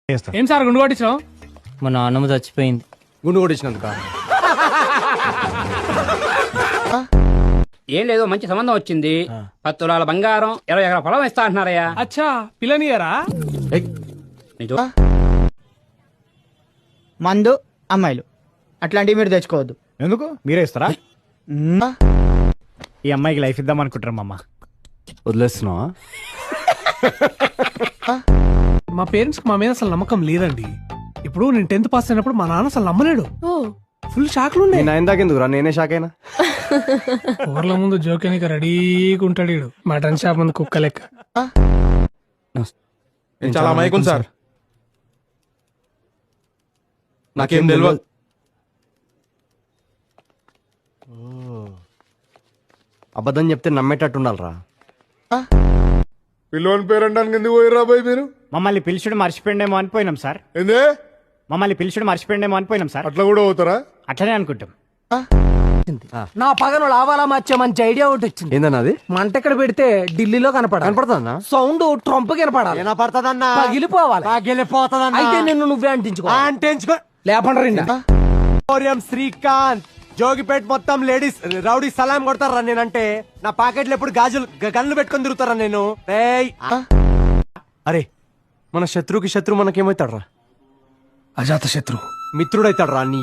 ఏం సార్ గుండు కొట్టించావు? మా నాన్నమ్మ చచ్చిపోయింది. గుండు కొట్టించినందుక? ఏం లేదు, మంచి సంబంధం వచ్చింది. 10 తులాల బంగారం, 20 ఎకరాల పొలం ఇస్తా అంటున్నారయ్యా. అచ్చా పిల్లనియరా? మందు అమ్మాయిలు అట్లాంటివి మీరు తెచ్చుకోవద్దు. ఎందుకు? మీరే ఇస్తారా? ఈ అమ్మాయికి లైఫ్ ఇద్దాం అనుకుంటారు అమ్మ. వదిలేస్తున్నావా? మా పేరెంట్స్ కి మా మీద అసలు నమ్మకం లేదండి. ఇప్పుడు నేను 10th పాస్ అయినప్పుడు మా నాన్న అసలు నమ్మలేడు. ఫుల్ షాక్లు ఉన్నాయి. నేను ఆయన దాకెందుకురా, నేనే షాక్ అయినా. ఊర్ల ముందు జోకేనికి రెడీగా ఉంటాడు వీడు. మటన్ షాప్ ముందు కుక్క లెక్క. చాలా మైకుం సార్, నాకేం తెలియదు. అబద్ధం చెప్తే నమ్మేటట్టు ఉండాలరా. పిల్లోని పేరంటానికి ఎందుకు పోయిర్రా బాయ్ మీరు? మమ్మల్ని పిలిచుడు మర్చిపోయిండేమో అనిపోయినాం సార్. ఏందే? మమ్మల్ని పిలిచుడు మర్చిపోయిండేమో అనిపోయినాం సార్. అట్లా కూడా పోతారా? అట్లనే అనుకుంటాం. నా పగను లావాలా మార్చే మంచి ఐడియా ఒకటి వచ్చింది. ఏందన్నా అది? మంట ఎక్కడ పెడితే ఢిల్లీలో కనపడుతుందన్నా? సౌండ్ ట్రంప్ కనపడాలి. వినపడుతుందన్నా? పగిలిపోవాలి. పగిలిపోతుందన్నా? అయితే నిన్ను నువ్వే అంటించుకో. అంటించుకో. లేపండి. శ్రీకాంత్ జోగిపేట్ మొత్తం లేడీస్ రౌడీ సలాం కొడతారా నేనంటే. నా పాకెట్లు ఎప్పుడు గాజులు గన్లు పెట్టుకొని తిరుగుతారా నేను. అరే మన శత్రువుకి శత్రువు మనకేమవుతాడు రా? అజాత శత్రు మిత్రుడైతాడు రా నీ.